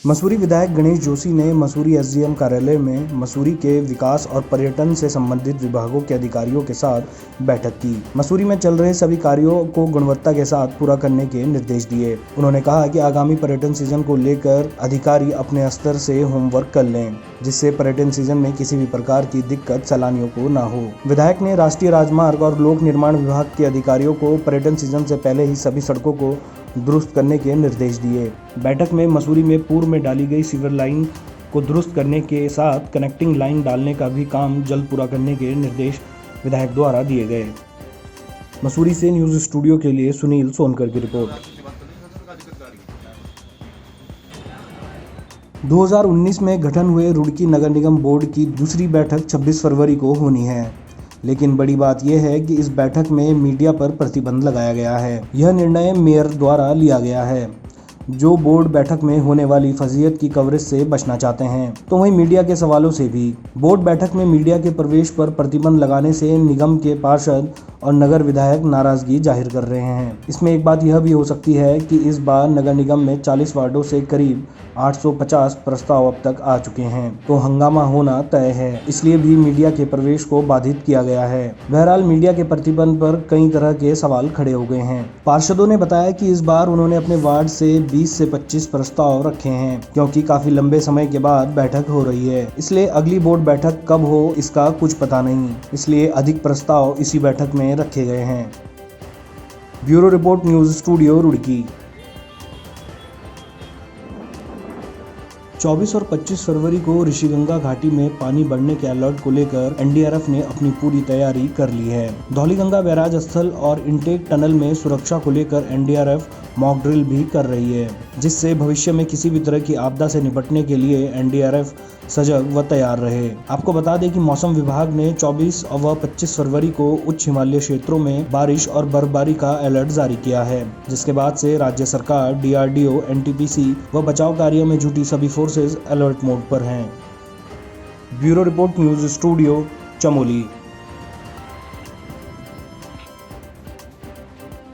मसूरी विधायक गणेश जोशी ने मसूरी एसडीएम कार्यालय में मसूरी के विकास और पर्यटन से संबंधित विभागों के अधिकारियों के साथ बैठक की। मसूरी में चल रहे सभी कार्यों को गुणवत्ता के साथ पूरा करने के निर्देश दिए। उन्होंने कहा कि आगामी पर्यटन सीजन को लेकर अधिकारी अपने स्तर से होमवर्क कर लें, जिससे पर्यटन सीजन में किसी भी प्रकार की दिक्कत सैलानियों को न हो। विधायक ने राष्ट्रीय राजमार्ग और लोक निर्माण विभाग के अधिकारियों को पर्यटन सीजन से पहले ही सभी सड़कों को दुरुस्त करने के निर्देश दिए। बैठक में मसूरी में पूर्व में डाली गई सीवर लाइन को दुरुस्त करने के साथ कनेक्टिंग लाइन डालने का भी काम जल्द पूरा करने के निर्देश विधायक द्वारा दिए गए। मसूरी से न्यूज़ स्टूडियो के लिए सुनील सोनकर की रिपोर्ट। 2019 में गठन हुए रुड़की नगर निगम बोर्ड की दूसरी बैठक 26 फरवरी को होनी है, लेकिन बड़ी बात यह है कि इस बैठक में मीडिया पर प्रतिबंध लगाया गया है। यह निर्णय मेयर द्वारा लिया गया है, जो बोर्ड बैठक में होने वाली फजीयत की कवरेज से बचना चाहते हैं, तो वहीं मीडिया के सवालों से भी। बोर्ड बैठक में मीडिया के प्रवेश पर प्रतिबंध लगाने से निगम के पार्षद और नगर विधायक नाराजगी जाहिर कर रहे हैं। इसमें एक बात यह भी हो सकती है कि इस बार नगर निगम में 40 वार्डों से करीब 850 प्रस्ताव अब तक आ चुके हैं, तो हंगामा होना तय है, इसलिए भी मीडिया के प्रवेश को बाधित किया गया है। बहरहाल मीडिया के प्रतिबंध पर कई तरह के सवाल खड़े हो गए हैं। पार्षदों ने बताया कि इस बार उन्होंने अपने वार्ड से 20 से 25 प्रस्ताव रखे हैं, क्योंकि काफी लंबे समय के बाद बैठक हो रही है, इसलिए अगली बोर्ड बैठक कब हो इसका कुछ पता नहीं, इसलिए अधिक प्रस्ताव इसी बैठक में रखे गए हैं। Bureau report, news studio Roorkee. 24 और 25 फरवरी को ऋषिगंगा घाटी में पानी बढ़ने के अलर्ट को लेकर एनडीआरएफ ने अपनी पूरी तैयारी कर ली है। धौलीगंगा बैराज स्थल और इंटेक टनल में सुरक्षा को लेकर एनडीआरएफ मॉक ड्रिल भी कर रही है, जिससे भविष्य में किसी भी तरह की आपदा से निपटने के लिए एनडीआरएफ सजग व तैयार रहे। आपको बता दें कि मौसम विभाग ने 24 व 25 फरवरी को उच्च हिमालय क्षेत्रों में बारिश और बर्फबारी का अलर्ट जारी किया है, जिसके बाद से राज्य सरकार, डीआरडीओ, एनटीपीसी व बचाव कार्यों में जुटी सभी फोर्सेज अलर्ट मोड पर हैं। Bureau report, news studio, Chamoli.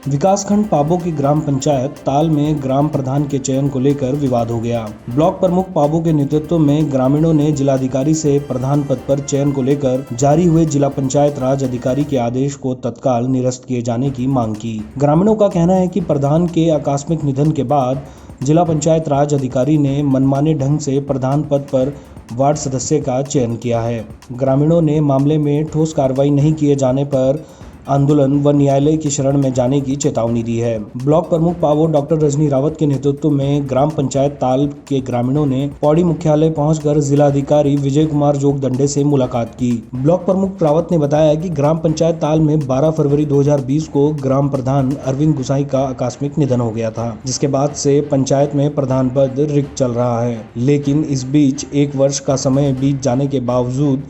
विकासखंड पाबो की ग्राम पंचायत ताल में ग्राम प्रधान के चयन को लेकर विवाद हो गया। ब्लॉक प्रमुख पाबो के नेतृत्व में ग्रामीणों ने जिलाधिकारी से प्रधान पद पर चयन को लेकर जारी हुए जिला पंचायत राज अधिकारी के आदेश को तत्काल निरस्त किए जाने की मांग की। ग्रामीणों का कहना है कि प्रधान के आकस्मिक निधन के बाद जिला पंचायत राज अधिकारी ने मनमाने ढंग से प्रधान पद पर वार्ड सदस्य का चयन किया है। ग्रामीणों ने मामले में ठोस कार्रवाई नहीं किए जाने पर आंदोलन व न्यायालय की शरण में जाने की चेतावनी दी है। ब्लॉक प्रमुख पावो डॉक्टर रजनी रावत के नेतृत्व में ग्राम पंचायत ताल के ग्रामीणों ने पौड़ी मुख्यालय पहुंचकर जिलाधिकारी विजय कुमार जोगदंडे से मुलाकात की। ब्लॉक प्रमुख रावत ने बताया कि ग्राम पंचायत ताल में 12 फरवरी 2020 को ग्राम प्रधान अरविंद गुसाई का आकस्मिक निधन हो गया था, जिसके बाद से पंचायत में प्रधान पद रिक्त चल रहा है। लेकिन इस बीच 1 वर्ष का समय बीत जाने के बावजूद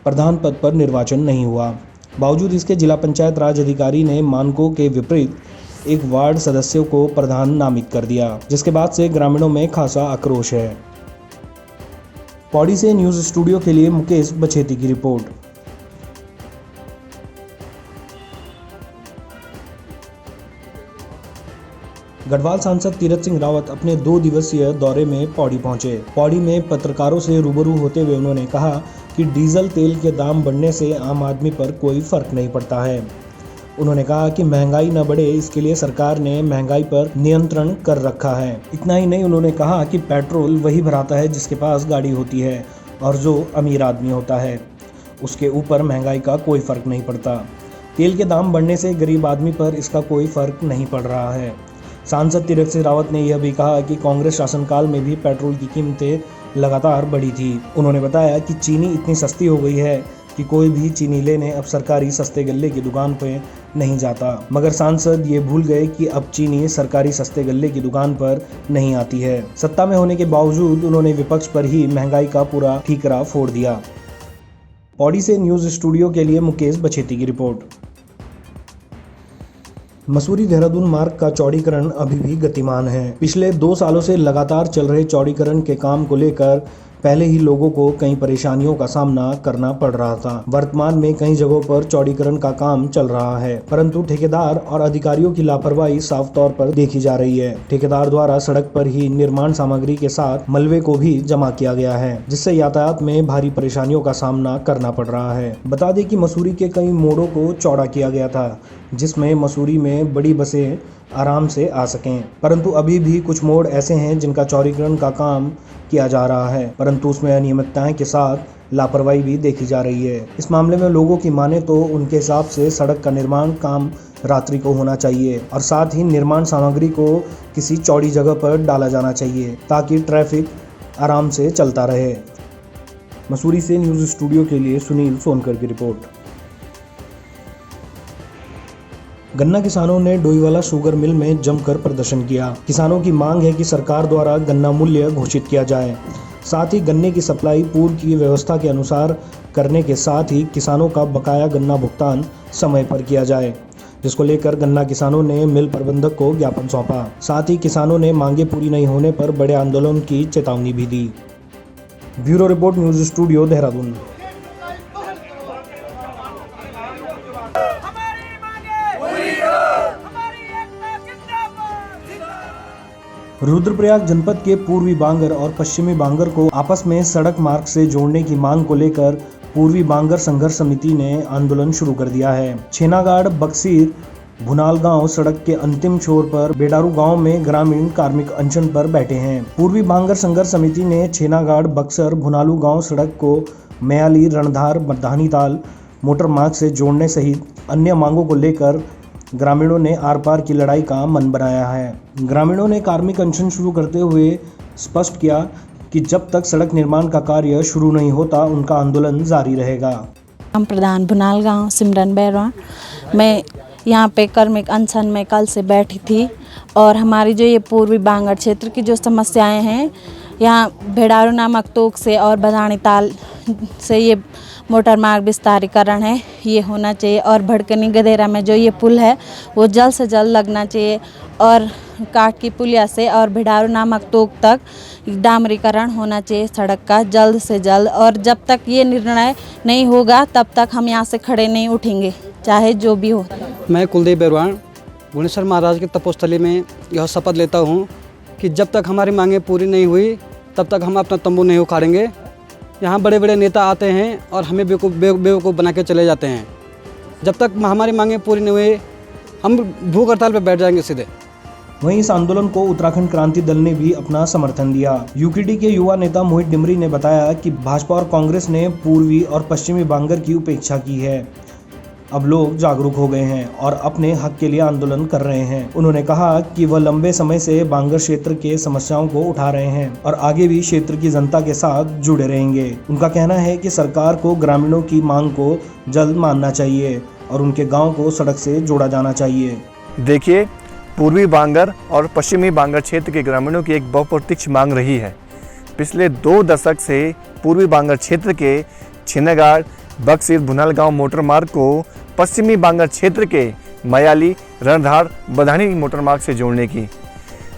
प्रधान पद पर निर्वाचन नहीं हुआ। बावजूद इसके जिला पंचायत राज अधिकारी ने मानकों के विपरीत एक वार्ड सदस्यों को प्रधान नामित कर दिया, जिसके बाद से ग्रामीणों में खासा आक्रोश है। पौड़ी से न्यूज़ स्टूडियो के लिए मुकेश बछेती की रिपोर्ट। गढ़वाल सांसद तीरथ सिंह रावत अपने 2 दिवसीय दौरे में पौड़ी पहुंचे। पौड़ी में पत्रकारों से रूबरू होते हुए उन्होंने कहा कि डीजल तेल के दाम बढ़ने से आम आदमी पर कोई फर्क नहीं पड़ता है। उन्होंने कहा कि महंगाई न बढ़े, इसके लिए सरकार ने महंगाई पर नियंत्रण कर रखा है। इतना ही नहीं, उन्होंने कहा कि पेट्रोल वही भराता है जिसके पास गाड़ी होती है, और जो अमीर आदमी होता है उसके ऊपर महंगाई का कोई फर्क नहीं पड़ता। तेल के दाम बढ़ने से गरीब आदमी पर इसका कोई फर्क नहीं पड़ रहा है। सांसद तीरथ सिंह रावत ने यह भी कहा कि कांग्रेस शासनकाल में भी पेट्रोल की कीमतें लगातार बढ़ी थी। उन्होंने बताया कि चीनी इतनी सस्ती हो गई है कि कोई भी चीनी लेने अब सरकारी सस्ते गल्ले की दुकान पे नहीं जाता। मगर सांसद ये भूल गए कि अब चीनी सरकारी सस्ते गल्ले की दुकान पर नहीं आती है। सत्ता में होने के बावजूद उन्होंने विपक्ष पर ही महंगाई का पूरा ठीकरा फोड़ दिया। पौड़ी से न्यूज़ स्टूडियो के लिए मुकेश बछेती की रिपोर्ट। मसूरी देहरादून मार्ग का चौड़ीकरण अभी भी गतिमान है। पिछले 2 सालों से लगातार चल रहे चौड़ीकरण के काम को लेकर पहले ही लोगों को कई परेशानियों का सामना करना पड़ रहा था। वर्तमान में कई जगहों पर चौड़ीकरण का काम चल रहा है, परंतु ठेकेदार और अधिकारियों की लापरवाही साफ तौर पर देखी जा रही है। ठेकेदार द्वारा सड़क पर ही निर्माण सामग्री के साथ मलबे को भी जमा किया गया है, जिससे यातायात में भारी परेशानियों का सामना करना पड़ रहा है। बता दें कि मसूरी के कई मोड़ों को चौड़ा किया गया था, जिसमें मसूरी में बड़ी बसें आराम से आ सकें, परंतु अभी भी कुछ मोड़ ऐसे हैं जिनका चौड़ीकरण का काम किया जा रहा है, परंतु उसमें अनियमितताएं के साथ लापरवाही भी देखी जा रही है। इस मामले में लोगों की माने तो उनके हिसाब से सड़क का निर्माण काम रात्रि को होना चाहिए और साथ ही निर्माण सामग्री को किसी चौड़ी जगह पर डाला जाना चाहिए ताकि ट्रैफिक आराम से चलता रहे। मसूरी से न्यूज़ स्टूडियो के लिए सुनील सोनकर की रिपोर्ट। गन्ना किसानों ने डोईवाला शुगर मिल में जमकर प्रदर्शन किया। किसानों की मांग है कि सरकार द्वारा गन्ना मूल्य घोषित किया जाए, साथ ही गन्ने की सप्लाई पूर्व की व्यवस्था के अनुसार करने के साथ ही किसानों का बकाया गन्ना भुगतान समय पर किया जाए, जिसको लेकर गन्ना किसानों ने मिल प्रबंधक को ज्ञापन सौंपा। साथ ही किसानों ने मांगे पूरी नहीं होने पर बड़े आंदोलन की चेतावनी भी दी। Bureau report, news studio, Dehradun. Rudraprayag जनपद के पूर्वी बांगर और पश्चिमी बांगर को आपस में सड़क मार्ग से जोड़ने की मांग को लेकर पूर्वी बांगर संघर्ष समिति ने आंदोलन शुरू कर दिया है। छेनागाड़ बक्सीर भुनाल गांव सड़क के अंतिम छोर पर बेडारू गांव में ग्रामीण कार्मिक अनशन पर बैठे हैं। पूर्वी बांगर संघर्ष समिति ने छेनागाड़ बक्सर भुनालू गांव सड़क को मयाली रणधार मर्दानी ताल मोटर मार्ग से जोड़ने सहित अन्य मांगों को लेकर ग्रामीणों ने आर पार की लड़ाई का मन बनाया है। ग्रामीणों ने कार्मिक अनशन शुरू करते हुए स्पष्ट किया कि जब तक सड़क निर्माण का कार्य शुरू नहीं होता उनका आंदोलन जारी रहेगा। हम प्रधान भुनाल गांव सिमरन बैरवा, मैं यहाँ पे कार्मिक अनशन में कल से बैठी थी और हमारी जो ये पूर्वी बांगर क्षेत्र की जो समस्याएं हैं, यहाँ भेड़ारू नामक तोक से और बदानी ताल से ये मोटर मार्ग विस्तारीकरण है, ये होना चाहिए और भड़कनी गदेरा में जो ये पुल है वो जल्द से जल्द लगना चाहिए और काट की पुलिया से और भिडारू नामक तोक तक डामरीकरण होना चाहिए सड़क का जल्द से जल्द। और जब तक ये निर्णय नहीं होगा तब तक हम यहाँ से खड़े नहीं उठेंगे, चाहे जो भी हो। मैं कुलदीप बैरवान भुवनेश्वर महाराज की तपोस्थली में यह शपथ लेता हूँ कि जब तक हमारी मांगें पूरी नहीं हुई तब तक हम अपना तंबू नहीं उखाड़ेंगे। यहाँ बड़े बड़े नेता आते हैं और हमें बेवकूफ़ बना के चले जाते हैं। जब तक हमारी मांगें पूरी नहीं हुई हम भूख हड़ताल पर बैठ जाएंगे सीधे। वहीं इस आंदोलन को उत्तराखंड क्रांति दल ने भी अपना समर्थन दिया। यूकेडी के युवा नेता मोहित डिमरी ने बताया कि भाजपा और कांग्रेस ने पूर्वी और पश्चिमी बांगर की उपेक्षा की है। अब लोग जागरूक हो गए हैं और अपने हक के लिए आंदोलन कर रहे हैं। उन्होंने कहा कि वह लंबे समय से बांगर क्षेत्र के समस्याओं को उठा रहे हैं और आगे भी क्षेत्र की जनता के साथ जुड़े रहेंगे। उनका कहना है कि सरकार को ग्रामीणों की मांग को जल्द मानना चाहिए और उनके गांव को सड़क से जोड़ा जाना चाहिए। देखिए, पूर्वी बांगर और पश्चिमी बांगर क्षेत्र के ग्रामीणों की एक बहुप्रतीक्षित मांग रही है। पिछले 2 दशक से पूर्वी बांगर क्षेत्र के छेनागाड़ बक्सीर भुनाल गांव मोटर मार्ग को पश्चिमी बांगर क्षेत्र के मयाली रणधार बधानी मोटर मार्ग से जोड़ने की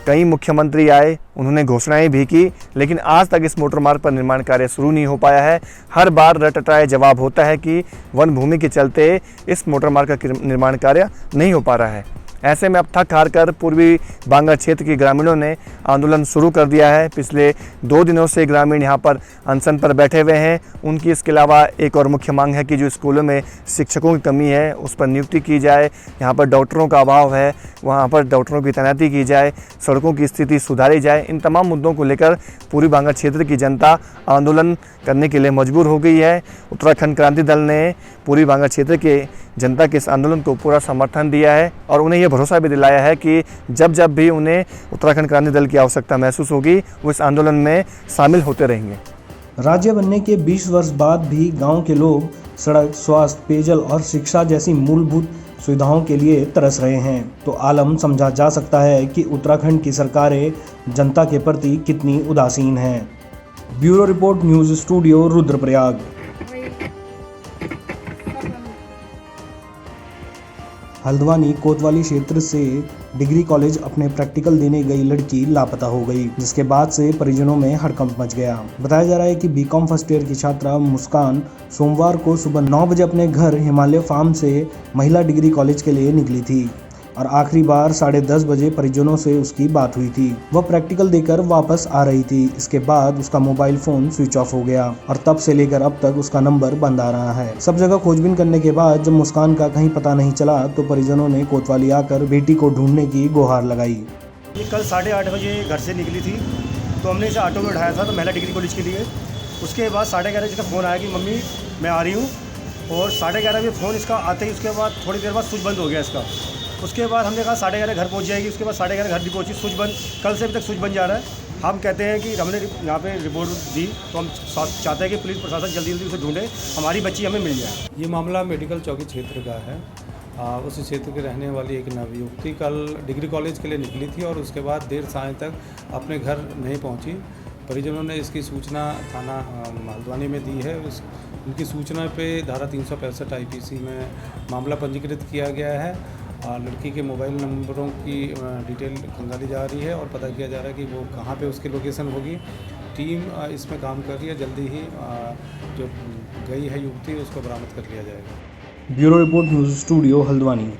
कई मुख्यमंत्री आए, उन्होंने घोषणाएं भी की, लेकिन आज तक इस मोटर मार्ग पर निर्माण कार्य शुरू नहीं हो पाया है। हर बार रटटाए जवाब होता है कि वन भूमि के चलते इस मोटर मार्ग का निर्माण कार्य नहीं हो पा रहा है। ऐसे में अब थक हार कर पूर्वी बांगर क्षेत्र के ग्रामीणों ने आंदोलन शुरू कर दिया है। पिछले 2 दिनों से ग्रामीण यहाँ पर अनशन पर बैठे हुए हैं। उनकी इसके अलावा एक और मुख्य मांग है कि जो स्कूलों में शिक्षकों की कमी है उस पर नियुक्ति की जाए, यहाँ पर डॉक्टरों का अभाव है वहाँ पर डॉक्टरों की तैनाती की जाए, सड़कों की स्थिति सुधारी जाए। इन तमाम मुद्दों को लेकर पूर्वी बांगर क्षेत्र की जनता आंदोलन करने के लिए मजबूर हो गई है। उत्तराखंड क्रांति दल ने पूर्वी बांगर क्षेत्र के जनता के इस आंदोलन को पूरा समर्थन दिया है और उन्हें यह भरोसा भी दिलाया है कि जब जब भी उन्हें उत्तराखंड क्रांति दल की आवश्यकता महसूस होगी वो इस आंदोलन में शामिल होते रहेंगे। राज्य बनने के 20 वर्ष बाद भी गांव के लोग सड़क, स्वास्थ्य, पेयजल और शिक्षा जैसी मूलभूत सुविधाओं के लिए तरस रहे हैं, तो आलम समझा जा सकता है कि उत्तराखंड की सरकारें जनता के प्रति कितनी उदासीन हैं। Bureau report, news studio, Rudraprayag. Haldwani कोतवाली क्षेत्र से डिग्री कॉलेज अपने प्रैक्टिकल देने गई लड़की लापता हो गई, जिसके बाद से परिजनों में हड़कंप मच गया। बताया जा रहा है कि बीकॉम फर्स्ट ईयर की छात्रा मुस्कान सोमवार को सुबह 9 बजे अपने घर हिमालय फार्म से महिला डिग्री कॉलेज के लिए निकली थी और आखिरी बार 10:30 बजे परिजनों से उसकी बात हुई थी। वह प्रैक्टिकल देकर वापस आ रही थी। इसके बाद उसका मोबाइल फोन स्विच ऑफ हो गया और तब से लेकर अब तक उसका नंबर बंद आ रहा है। सब जगह खोजबीन करने के बाद जब मुस्कान का कहीं पता नहीं चला तो परिजनों ने कोतवाली आकर बेटी को ढूंढने की गुहार लगाई। ये कल 8:30 बजे घर से निकली थी, तो हमने इसे ऑटो में उठाया था तो महिला डिग्री कॉलेज के लिए। उसके बाद 11:30 बजे का फ़ोन आया कि मम्मी मैं आ रही हूँ, और 11:30 बजे फ़ोन इसका आते ही उसके बाद थोड़ी देर बाद स्विच बंद हो गया इसका। उसके बाद हमने कहा 11:30 घर पहुँच जाएगी। उसके बाद 11:30 घर नहीं पहुँची, स्विच बंद। कल से अभी तक स्विच बंद जा रहा है। हम कहते हैं कि हमने यहाँ पे रिपोर्ट दी तो हम चाहते हैं कि पुलिस प्रशासन जल्दी जल्दी उसे ढूंढे, हमारी बच्ची हमें मिल जाए। ये मामला मेडिकल चौकी क्षेत्र का है। उस क्षेत्र के रहने वाली एक नवयुवती कल डिग्री कॉलेज के लिए निकली थी और उसके बाद देर सायं तक अपने घर नहीं पहुंची। परिजनों ने इसकी सूचना थाना हल्द्वानी में दी है। उनकी सूचना पे धारा 365 IPC में मामला पंजीकृत किया गया है। लड़की के मोबाइल नंबरों की डिटेल खंगाली जा रही है और पता किया जा रहा है कि वो कहाँ पे उसकी लोकेशन होगी। टीम इसमें काम कर रही है। जल्दी ही जो गई है युवती उसको बरामद कर लिया जाएगा। Bureau report news studio Haldwani.